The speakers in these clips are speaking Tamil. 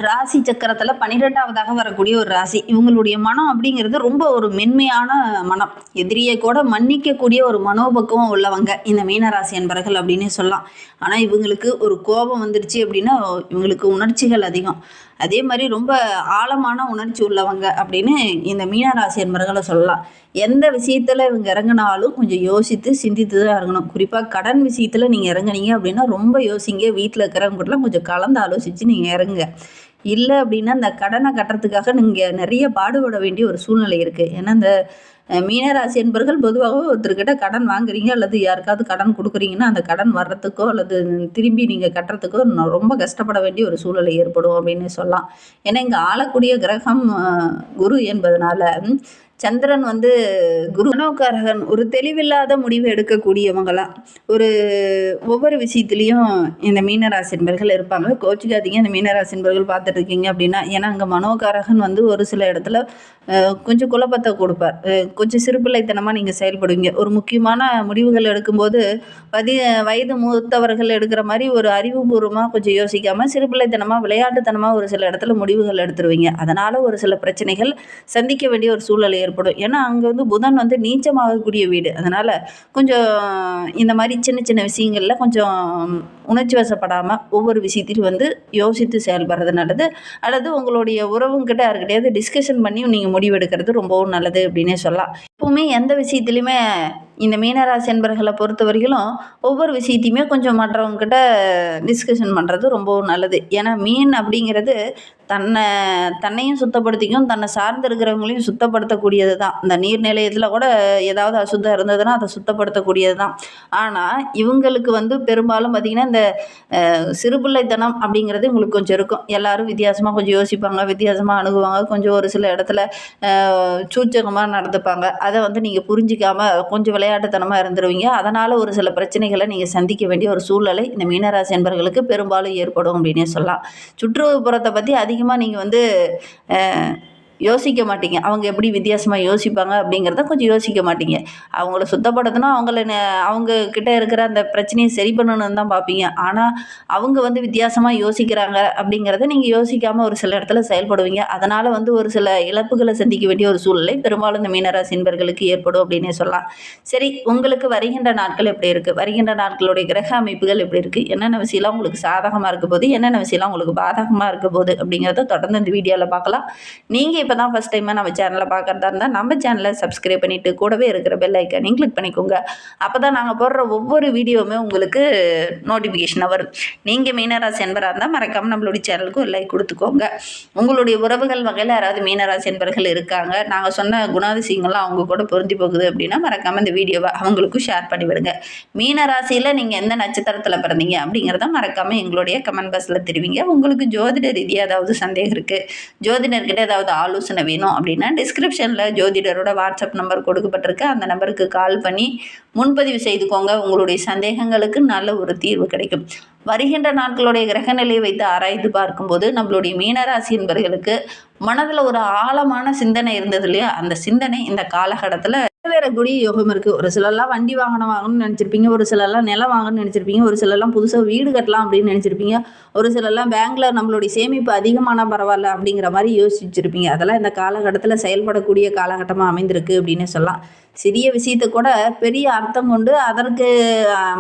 ராசி சக்கரத்தில் 12வதாக வரக்கூடிய ஒரு ராசி. இவங்களுடைய மனம் அப்படிங்கிறது ரொம்ப ஒரு மென்மையான மனம். எதிரியை கூட மன்னிக்கக்கூடிய ஒரு மனோபக்குவம் உள்ளவங்க இந்த மீனராசி என்பர்கள் அப்படின்னு சொல்லலாம். ஆனால் இவங்களுக்கு ஒரு கோபம் வந்துடுச்சு அப்படின்னா இவங்களுக்கு உணர்ச்சிகள் அதிகம். அதே மாதிரி ரொம்ப ஆழமான உணர்ச்சி உள்ளவங்க அப்படின்னு இந்த மீனராசி என்பர்களை சொல்லலாம். எந்த விஷயத்தில் இவங்க இறங்கினாலும் கொஞ்சம் யோசித்து சிந்தித்து தான் இறங்கணும். குறிப்பாக கடன் விஷயத்தில் நீங்கள் இறங்குனீங்க அப்படின்னா ரொம்ப யோசிங்க. வீட்டில் இருக்கிறவங்ககிட்டலாம் கொஞ்சம் கலந்து ஆலோசித்து நீங்கள் இறங்குங்க. இல்லை அப்படின்னா இந்த கடனை கட்டுறதுக்காக நீங்கள் நிறைய பாடுபட வேண்டிய ஒரு சூழ்நிலை இருக்குது. ஏன்னா இந்த மீனராசி என்பர்கள் பொதுவாக ஒருத்தர்கிட்ட கடன் வாங்குறீங்க அல்லது யாருக்காவது கடன் கொடுக்குறீங்கன்னா அந்த கடன் வர்றதுக்கோ அல்லது திரும்பி நீங்கள் கட்டுறதுக்கோ ரொம்ப கஷ்டப்பட வேண்டிய ஒரு சூழ்நிலை ஏற்படும் அப்படின்னு சொல்லலாம். ஏன்னா இங்கே ஆளக்கூடிய கிரகம் குரு என்பதனால சந்திரன் குரு மனோகாரகன். ஒரு தெளிவில்லாத முடிவு எடுக்கக்கூடியவங்களாம் ஒவ்வொரு விஷயத்துலையும் இந்த மீனராசி என்பர்கள் இருப்பாங்க. கோச்சிக்காதீங்க இந்த மீனராசி என்பர்கள் பார்த்துட்டு இருக்கீங்க அப்படின்னா. ஏன்னா அங்கே மனோகாரகன் ஒரு சில இடத்துல கொஞ்சம் குழப்பத்தை கொடுப்பார். கொஞ்சம் சிறுபிள்ளைத்தனமாக நீங்கள் செயல்படுவீங்க. ஒரு முக்கியமான முடிவுகள் எடுக்கும்போது வயது மூத்தவர்கள் எடுக்கிற மாதிரி ஒரு அறிவுபூர்வமாக கொஞ்சம் யோசிக்காமல் சிறுபிள்ளைத்தனமாக விளையாட்டுத்தனமாக ஒரு சில இடத்துல முடிவுகள் எடுத்துருவீங்க. அதனால் ஒரு சில பிரச்சனைகள் சந்திக்க வேண்டிய ஒரு சூழ்நிலை ஏற்படும். ஏன்னா அங்கே புதன் நீச்சமாகக்கூடிய வீடு. அதனால் கொஞ்சம் இந்த மாதிரி சின்ன சின்ன விஷயங்களில் கொஞ்சம் உணர்ச்சி வசப்படாமல் ஒவ்வொரு விஷயத்திலும் யோசித்து செயல்படுறது நல்லது. அல்லது உங்களுடைய உறவுங்கிட்ட யாருக்கிட்டையாவது டிஸ்கஷன் பண்ணி நீங்கள் முடிவெடுக்கிறது ரொம்பவும் நல்லது அப்படின்னே சொல்லலாம். எப்பவுமே எந்த விஷயத்துலையுமே இந்த மீனராசி என்பர்களை பொறுத்த வரைக்கும் ஒவ்வொரு விஷயத்தையுமே கொஞ்சம் மற்றவங்ககிட்ட டிஸ்கஷன் பண்ணுறது ரொம்பவும் நல்லது. ஏன்னா மீன் அப்படிங்கிறது தன்னையும் சுத்தப்படுத்திக்கும், தன்னை சார்ந்து இருக்கிறவங்களையும் சுத்தப்படுத்தக்கூடியது தான். இந்த நீர்நிலையத்தில் கூட ஏதாவது அசுத்தம் இருந்ததுன்னா அதை சுத்தப்படுத்தக்கூடியது தான். ஆனால் இவங்களுக்கு பெரும்பாலும் பார்த்திங்கன்னா இந்த சிறுபிள்ளைத்தனம் அப்படிங்கிறது உங்களுக்கு கொஞ்சம் இருக்கும். எல்லோரும் வித்தியாசமாக கொஞ்சம் யோசிப்பாங்க, வித்தியாசமாக அணுகுவாங்க, கொஞ்சம் ஒரு சில இடத்துல சூச்சகமாக நடந்துப்பாங்க. அதை நீங்கள் புரிஞ்சிக்காமல் கொஞ்சம் விளையாட்டுத்தனமாக இருந்துருவீங்க. அதனால் ஒரு சில பிரச்சனைகளை நீங்கள் சந்திக்க வேண்டிய ஒரு சூழ்நிலை இந்த மீனராசி என்பர்களுக்கு பெரும்பாலும் ஏற்படும் அப்படின்னே சொல்லலாம். சுற்றுப்புறத்தை பற்றி அதிகமாக நீங்கள் யோசிக்க மாட்டீங்க. அவங்க எப்படி வித்தியாசமாக யோசிப்பாங்க அப்படிங்கிறத கொஞ்சம் யோசிக்க மாட்டீங்க. அவங்கள சுத்தப்படுத்தணும், அவங்க கிட்ட இருக்கிற அந்த பிரச்சனையை சரி பண்ணணும்னு தான் பார்ப்பீங்க. ஆனால் அவங்க வித்தியாசமாக யோசிக்கிறாங்க அப்படிங்கிறத நீங்கள் யோசிக்காமல் ஒரு சில இடத்துல செயல்படுவீங்க. அதனால் ஒரு சில இழப்புகளை சந்திக்க வேண்டிய ஒரு சூழ்நிலை பெரும்பாலும் இந்த மீனராசி என்பர்களுக்கு ஏற்படும் அப்படின்னே சொல்லலாம். சரி, உங்களுக்கு வருகின்ற நாட்கள் எப்படி இருக்குது? வருகின்ற நாட்களுடைய கிரக அமைப்புகள் எப்படி இருக்குது? என்னென்ன விஷயம்லாம் உங்களுக்கு சாதகமாக இருக்க போது, என்னென்ன விஷயம்லாம் உங்களுக்கு பாதகமாக இருக்க போது அப்படிங்கிறத தொடர்ந்து இந்த வீடியோவில் பார்க்கலாம். நீங்கள் இப்போ தான் ஃபஸ்ட் டைமாக நம்ம சேனலை பார்க்குறதா இருந்தால் நம்ம சேனலை சப்ஸ்கிரைப் பண்ணிவிட்டு கூடவே இருக்கிற பெல் ஐக்கானையும் கிளிக் பண்ணிக்கோங்க. அப்போ தான் நாங்கள் போடுற ஒவ்வொரு வீடியோவுமே உங்களுக்கு நோட்டிஃபிகேஷனாக வரும். நீங்கள் மீனராசி என்பராக இருந்தால் மறக்காமல் நம்மளுடைய சேனலுக்கு ஒரு லைக் கொடுத்துக்கோங்க. உங்களுடைய உறவுகள் வகையில் யாராவது மீனராசி என்பர்கள் இருக்காங்க, நாங்கள் சொன்ன குணாதிசயங்கள்லாம் அவங்க கூட பொருந்தி போகுது அப்படின்னா மறக்காமல் இந்த வீடியோவை அவங்களுக்கும் ஷேர் பண்ணிவிடுங்க. மீனராசியில் நீங்கள் எந்த நட்சத்திரத்தில் பிறந்தீங்க அப்படிங்கிறத மறக்காமல் எங்களுடைய கமெண்ட் பாக்ஸில் தெரிவிங்க. உங்களுக்கு ஜோதிட ரீதியாக ஏதாவது சந்தேகம் இருக்குது, ஜோதிடர்கிட்ட ஏதாவது ஆலோசனை வேணும் அப்படின்னா டிஸ்கிரிப்ஷனில் ஜோதிடரோட வாட்ஸ்அப் நம்பர் கொடுக்கப்பட்டிருக்கு. அந்த நம்பருக்கு கால் பண்ணி முன்பதிவு செய்துக்கோங்க. உங்களுடைய சந்தேகங்களுக்கு நல்ல ஒரு தீர்வு கிடைக்கும். வருகின்ற நாட்களுடைய கிரகநிலையை வைத்து ஆராய்ந்து பார்க்கும்போது நம்மளுடைய மீனராசி என்பவர்களுக்கு மனதில் ஒரு ஆழமான சிந்தனை இருந்தது இல்லையா, அந்த சிந்தனை இந்த காலகட்டத்தில் நிறைவேறக்கூடிய யோகம் இருக்குது. ஒரு சிலர்லாம் வண்டி வாங்கணும்னு நினச்சிருப்பீங்க, ஒரு சிலர்லாம் நிலம் வாங்கணும்னு நினச்சிருப்பீங்க, ஒரு சிலர்லாம் புதுசாக வீடு கட்டலாம் அப்படின்னு நினச்சிருப்பீங்க, ஒரு சிலர்லாம் பேங்க்கில் நம்மளுடைய சேமிப்பு அதிகமான பரவாயில்ல அப்படிங்கிற மாதிரி யோசிச்சிருப்பீங்க. அதெல்லாம் இந்த காலகட்டத்தில் செயல்படக்கூடிய காலகட்டமாக அமைந்திருக்கு அப்படின்னு சொல்லலாம். சிறிய விஷயத்தை கூட பெரிய அர்த்தம் கொண்டு அதற்கு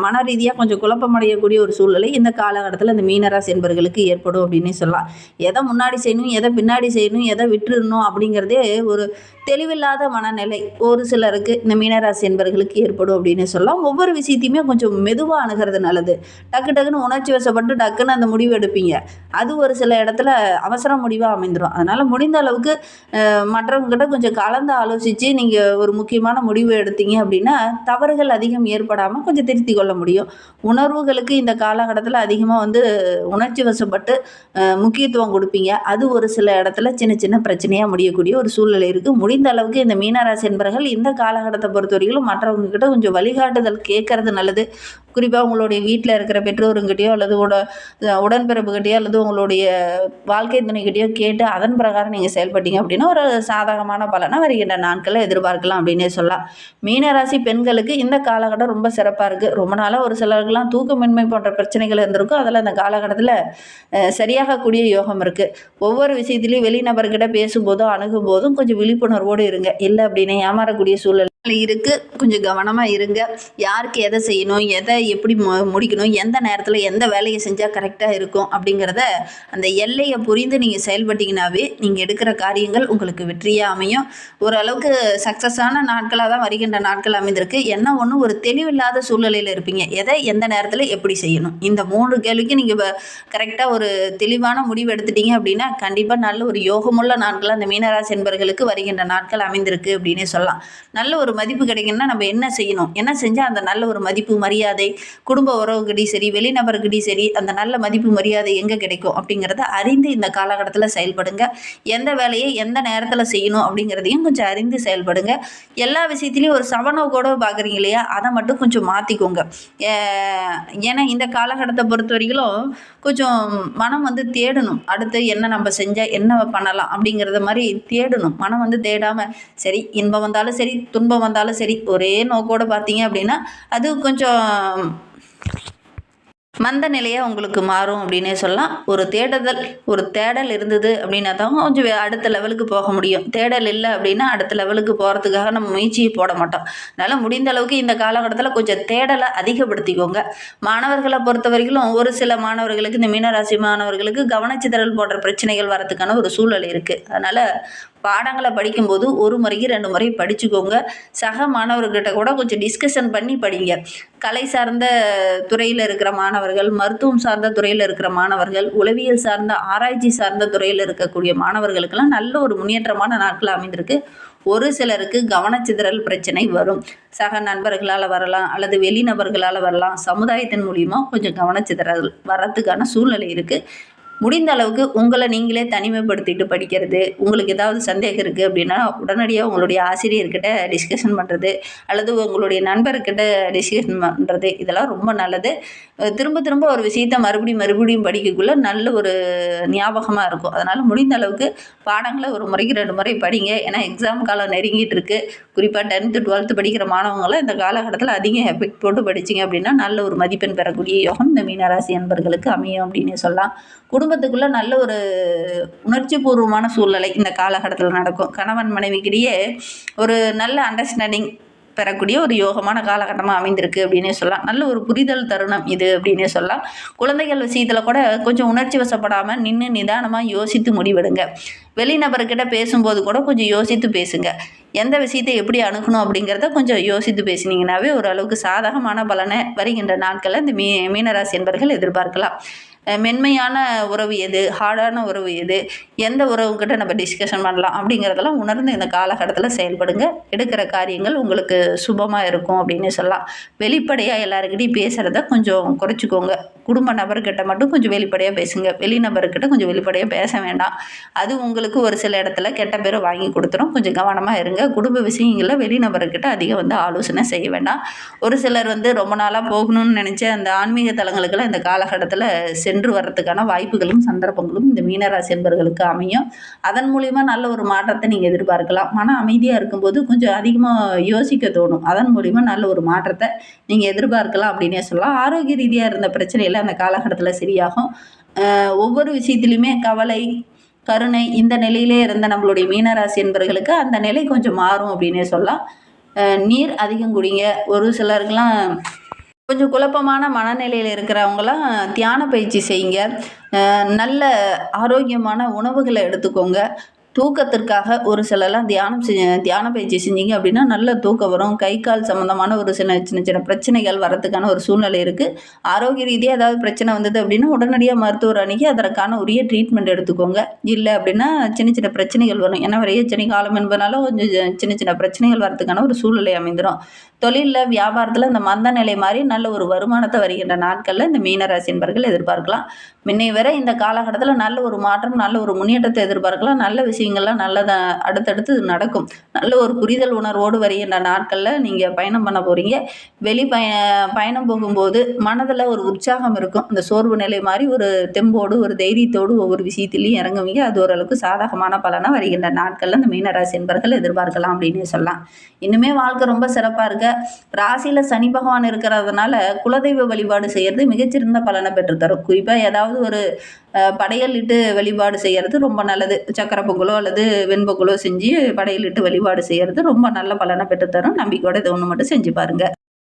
மன ரீதியாக கொஞ்சம் குழப்பமடையக்கூடிய ஒரு சூழ்நிலை இந்த காலகட்டத்தில் இந்த மீனராசி என்பவர்களுக்கு ஏற்படும் அப்படின்னு சொல்லலாம். எதை முன்னாடி செய்யணும், எதை பின்னாடி செய்யணும், எதை விட்டுறணும் அப்படிங்கிறதே ஒரு தெளிவில்லாத மனநிலை ஒரு சிலருக்கு இந்த மீனராசி என்பவர்களுக்கு ஏற்படும் அப்படின்னு சொல்லலாம். ஒவ்வொரு விஷயத்தையுமே கொஞ்சம் மெதுவாக அணுகிறது நல்லது. டக்குன்னு உணர்ச்சி வசப்பட்டு டக்குன்னு அந்த முடிவு எடுப்பீங்க. அது ஒரு சில இடத்துல அவசர முடிவாக அமைந்துடும். அதனால் முடிந்த அளவுக்கு மற்றவங்ககிட்ட கொஞ்சம் கலந்து ஆலோசித்து நீங்கள் ஒரு முக்கியமான முடிவு எடுத்தீங்க அப்படின்னா தவறுகள் அதிகம் ஏற்படாமல் கொஞ்சம் திருத்தி கொள்ள முடியும். உணர்வுகளுக்கு இந்த காலகட்டத்தில் அதிகமாக உணர்ச்சி வசப்பட்டு முக்கியத்துவம் கொடுப்பீங்க. அது ஒரு சில இடத்துல சின்ன சின்ன பிரச்சனையாக முடியக்கூடிய ஒரு சூழ்நிலை இருக்குது. முடிந்த அளவுக்கு இந்த மீனராசி என்பவர்கள் இந்த காலகட்டத்தை பொறுத்த வரைக்கும் மற்றவங்க கிட்ட கொஞ்சம் வழிகாட்டுதல் கேட்கறது நல்லது. குறிப்பாக உங்களுடைய வீட்டில் இருக்கிற பெற்றோருங்கிட்டயோ அல்லது உடன்பிறப்புகிட்டயோ அல்லது உங்களுடைய வாழ்க்கை துணைக்கிட்டயோ கேட்டு அதன் பிரகாரம் நீங்கள் செயல்பட்டீங்க அப்படின்னா ஒரு சாதகமான பலனை வருகின்ற நாட்களில் எதிர்பார்க்கலாம் அப்படின்னே சொல்லலாம். மீனராசி பெண்களுக்கு இந்த காலகட்டம் ரொம்ப சிறப்பாக இருக்குது. ரொம்ப நாளாக ஒரு சிலருக்கெல்லாம் தூக்கமின்மை போன்ற பிரச்சனைகள் இருந்திருக்கும். அதில் இந்த காலகட்டத்தில் சரியாகக்கூடிய யோகம் இருக்குது. ஒவ்வொரு விஷயத்துலையும் வெளிநபர்கிட்ட பேசும்போதும் அணுகும்போதும் கொஞ்சம் விழிப்புணர்வோடு இருங்க. இல்லை அப்படின்னு ஏமாறக்கூடிய சூழல் இருக்குது. கொஞ்சம் கவனமாக இருங்க. யாருக்கு எதை செய்யணும், எதை எப்படி முடிக்கணும், எந்த நேரத்தில் எந்த வேலையை செஞ்சால் கரெக்டாக இருக்கும் அப்படிங்கிறத அந்த எல்லையை புரிந்து நீங்கள் செயல்பட்டீங்கன்னாவே நீங்கள் எடுக்கிற காரியங்கள் உங்களுக்கு வெற்றியாக அமையும். ஓரளவுக்கு சக்ஸஸான நாட்களாக தான் வருகின்ற நாட்கள் அமைந்திருக்கு. என்ன ஒன்று, ஒரு தெளிவில்லாத சூழ்நிலையில் இருப்பீங்க. எதை எந்த நேரத்தில் எப்படி செய்யணும், இந்த 3 கேள்விக்கு நீங்கள் கரெக்டாக ஒரு தெளிவான முடிவு எடுத்துட்டீங்க அப்படின்னா கண்டிப்பாக நல்ல ஒரு யோகமுள்ள நாட்கள் அந்த மீனராசி என்பவர்களுக்கு வருகின்ற நாட்கள் அமைந்திருக்கு அப்படின்னே சொல்லலாம். நல்ல ஒரு மதிப்பு கிடைக்கணும்னா நம்ம என்ன செய்யணும், என்ன செஞ்சால் அந்த நல்ல ஒரு மதிப்பு மரியாதை குடும்ப உறவுகிட்டையும் சரி வெளிநபர்கிட்டையும் சரி அந்த நல்ல மதிப்பு மரியாதை எங்கே கிடைக்கும் அப்படிங்கிறத அறிந்து இந்த காலகட்டத்தில் செயல்படுங்க. எந்த வேலையை எந்த நேரத்தில் செய்யணும் அப்படிங்கிறதையும் கொஞ்சம் அறிந்து செயல்படுங்க. எல்லா விஷயத்துலையும் ஒரு சமநோக்கோடு பார்க்குறீங்க இல்லையா, அதை மட்டும் கொஞ்சம் மாற்றிக்கோங்க. ஏன்னா இந்த காலகட்டத்தை பொறுத்த வரைக்கும் கொஞ்சம் மனம் தேடணும். அடுத்து என்ன நம்ம செஞ்சால் என்ன பண்ணலாம் அப்படிங்கிறத மாதிரி தேடணும். மனம் தேடாமல் சரி இன்பம் வந்தாலும் சரி துன்பம் வந்தாலும் சரி ஒரே நோக்கோடு பார்த்தீங்க அப்படின்னா அது கொஞ்சம் மந்த நிலையாக உங்களுக்கு மாறும் அப்படின்னே சொல்லலாம். ஒரு தேடல் இருந்தது அப்படின்னா தான் கொஞ்சம் அடுத்த லெவலுக்கு போக முடியும். தேடல் இல்லை அப்படின்னா அடுத்த லெவலுக்கு போகிறதுக்காக நம்ம முயற்சியை போட மாட்டோம். அதனால் முடிந்த அளவுக்கு இந்த காலகட்டத்தில் கொஞ்சம் தேடலை அதிகப்படுத்திக்கோங்க. மாணவர்களை பொறுத்த வரைக்கும் ஒரு சில மாணவர்களுக்கு, இந்த மீனராசி மாணவர்களுக்கு கவனச்சிதறல் போன்ற பிரச்சனைகள் வரதுக்கான ஒரு சூழல் இருக்குது. அதனால் பாடங்களை படிக்கும்போது ஒரு முறைக்கு 2 முறை படிச்சுக்கோங்க. சக மாணவர்கிட்ட கூட கொஞ்சம் டிஸ்கஷன் பண்ணி படிங்க. கலை சார்ந்த துறையில் இருக்கிற மாணவர்கள், மருத்துவம் சார்ந்த துறையில் இருக்கிற மாணவர்கள், உளவியல் சார்ந்த ஆராய்ச்சி சார்ந்த துறையில் இருக்கக்கூடிய மாணவர்களுக்கெல்லாம் நல்ல ஒரு முன்னேற்றமான நாட்கள் அமைந்திருக்கு. ஒரு சிலருக்கு கவனச்சிதறல் பிரச்சனை வரும். சக நண்பர்களால் வரலாம் அல்லது வெளிநபர்களால் வரலாம். சமுதாயத்தின் மூலியமாக கொஞ்சம் கவனச்சிதறல் வரத்துக்கான சூழ்நிலை இருக்குது. முடிந்த அளவுக்கு உங்களை நீங்களே தனிமைப்படுத்திட்டு படிக்கிறது. உங்களுக்கு ஏதாவது சந்தேகம் இருக்குது அப்படின்னா உடனடியாக உங்களுடைய ஆசிரியர்கிட்ட டிஸ்கஷன் பண்ணுறது அல்லது உங்களுடைய நண்பர்கிட்ட டிஸ்கஷன் பண்ணுறது இதெல்லாம் ரொம்ப நல்லது. திரும்ப திரும்ப ஒரு விஷயத்தை மறுபடியும் படிக்கக்குள்ளே நல்ல ஒரு ஞாபகமாக இருக்கும். அதனால் முடிந்த அளவுக்கு பாடங்களை ஒரு முறைக்கு 2 முறை படிங்க. ஏன்னா எக்ஸாம் காலம் நெருங்கிட்டு இருக்குது. குறிப்பாக 10th 12th படிக்கிற மாணவங்களாம் இந்த காலகட்டத்தில் அதிக எஃபெக்ட் போட்டு படிச்சிங்க அப்படின்னா நல்ல ஒரு மதிப்பெண் பெறக்கூடிய யோகம் இந்த மீனராசி அன்பர்களுக்கு அமையும் அப்படின்னே சொல்லலாம். குடும்பத்துக்குள்ளே நல்ல ஒரு உணர்ச்சி பூர்வமான சூழ்நிலை இந்த காலகட்டத்தில் நடக்கும். கணவன் மனைவிக்கிடையே ஒரு நல்ல அண்டர்ஸ்டாண்டிங் பெறக்கூடிய ஒரு யோகமான காலகட்டமாக அமைந்திருக்கு அப்படின்னே சொல்லலாம். நல்ல ஒரு புரிதல் தருணம் இது அப்படின்னே சொல்லலாம். குழந்தைகள் விஷயத்தில் கூட கொஞ்சம் உணர்ச்சி வசப்படாமல் நின்று நிதானமாக யோசித்து முடிவெடுங்க. வெளிநபர்கிட்ட பேசும்போது கூட கொஞ்சம் யோசித்து பேசுங்க. எந்த விஷயத்தை எப்படி அணுகணும் அப்படிங்கிறத கொஞ்சம் யோசித்து பேசினீங்கன்னாவே ஓரளவுக்கு சாதகமான பலனை வருகின்ற நாட்களில் இந்த மீனராசி என்பவர்கள் எதிர்பார்க்கலாம். மென்மையான உறவு எது, ஹார்டான உறவு எது, எந்த உறவுக்கிட்ட நம்ம டிஸ்கஷன் பண்ணலாம் அப்படிங்கிறதெல்லாம் உணர்ந்து இந்த காலகட்டத்தில் செயல்படுங்க. எடுக்கிற காரியங்கள் உங்களுக்கு சுபமாக இருக்கும் அப்படின்னு சொல்லலாம். வெளிப்படையாக எல்லாருக்கிட்டையும் பேசுகிறத கொஞ்சம் குறைச்சிக்கோங்க. குடும்ப நபர்கிட்ட மட்டும் கொஞ்சம் வெளிப்படையாக பேசுங்க. வெளிநபர்கிட்ட கொஞ்சம் வெளிப்படையாக பேச வேண்டாம். அது உங்களுக்கு ஒரு சில இடத்துல கெட்ட பேரை வாங்கி கொடுத்துரும். கொஞ்சம் கவனமாக இருங்க. குடும்ப விஷயங்களில் வெளிநபர்கிட்ட அதிகம் ஆலோசனை செய்ய வேண்டாம். ஒரு சிலர் ரொம்ப நாளாக போகணும்னு நினச்ச அந்த ஆன்மீக தலங்களுக்கெல்லாம் இந்த காலகட்டத்தில் சென்று வர்றதுக்கான வாய்ப்புகளும் சந்தர்ப்பங்களும் இந்த மீனராசி என்பவர்களுக்கு அமையும். அதன் மூலிமா நல்ல ஒரு மாற்றத்தை நீங்கள் எதிர்பார்க்கலாம். மன அமைதியாக இருக்கும்போது கொஞ்சம் அதிகமாக யோசிக்க தோணும். அதன் மூலிமா நல்ல ஒரு மாற்றத்தை நீங்கள் எதிர்பார்க்கலாம் அப்படின்னே சொல்லலாம். ஆரோக்கிய ரீதியாக இருந்த பிரச்சனையில் அந்த காலகட்டத்தில் சரியாகும். ஒவ்வொரு விஷயத்துலையுமே கவலை கருணை இந்த நிலையிலே இருந்த நம்மளுடைய மீனராசி என்பவர்களுக்கு அந்த நிலை கொஞ்சம் மாறும் அப்படின்னே சொல்லலாம். நீர் அதிகம் குடிங்க. ஒரு சிலருக்கெல்லாம் கொஞ்சம் குழப்பமான மனநிலையில் இருக்கிறவங்களாம் தியான பயிற்சி செய்யுங்க. நல்ல ஆரோக்கியமான உணவுகளை எடுத்துக்கோங்க. தூக்கத்திற்காக ஒரு சிலர்லாம் தியான பயிற்சி செஞ்சீங்க அப்படின்னா நல்ல தூக்கம் வரும். கை கால் சம்மந்தமான ஒரு சின்ன சின்ன பிரச்சனைகள் வரத்துக்கான ஒரு சூழ்நிலை இருக்குது. ஆரோக்கிய ரீதியாக ஏதாவது பிரச்சனை வந்தது அப்படின்னா உடனடியாக மருத்துவர் அணுகி அதற்கான உரிய ட்ரீட்மெண்ட் எடுத்துக்கோங்க. இல்லை அப்படின்னா சின்ன பிரச்சனைகள் வரும். ஏன்னா விரையச்சனி காலம் என்பதனால கொஞ்சம் சின்ன பிரச்சனைகள் வரத்துக்கான ஒரு சூழ்நிலை அமைந்துடும். தொழிலில் வியாபாரத்தில் இந்த மந்த நிலை மாதிரி நல்ல ஒரு வருமானத்தை வருகின்ற நாட்களில் இந்த மீனராசி என்பவர்கள் எதிர்பார்க்கலாம். முன்னை வரை இந்த காலகட்டத்தில் நல்ல ஒரு மாற்றம் நல்ல ஒரு முன்னேற்றத்தை எதிர்பார்க்கலாம். நல்ல விஷயம் விஷயங்கள்லாம் நல்லதா அடுத்தடுத்து நடக்கும். நல்ல ஒரு புரிதல் உணர்வோடு வருகின்ற நாட்களில் நீங்கள் பயணம் பண்ண போகிறீங்க. வெளி பயணம் போகும்போது மனதில் ஒரு உற்சாகம் இருக்கும். இந்த சோர்வு நிலை மாதிரி ஒரு தெம்போடு ஒரு தைரியத்தோடு ஒவ்வொரு விஷயத்திலையும் இறங்குவீங்க. அது ஓரளவுக்கு சாதகமான பலனாக வருகின்ற நாட்களில் இந்த மீனராசி என்பர்கள் எதிர்பார்க்கலாம் அப்படின்னு சொல்லலாம். இன்னுமே வாழ்க்கை ரொம்ப சிறப்பாக இருக்க, ராசியில் சனி பகவான் இருக்கிறதுனால குலதெய்வ வழிபாடு செய்கிறது மிகச்சிறந்த பலனை பெற்றுத்தரும். குறிப்பாக ஏதாவது ஒரு படையலிட்டு வழிபாடு செய்கிறது ரொம்ப நல்லது. சக்கரை பொங்கலோ அல்லது வெண்பொங்கலோ செஞ்சு படையலிட்டு வழிபாடு செய்கிறது ரொம்ப நல்ல பலனை பெற்றுத்தரும். நம்பிக்கையோட இதை ஒன்று மட்டும் செஞ்சு பாருங்க.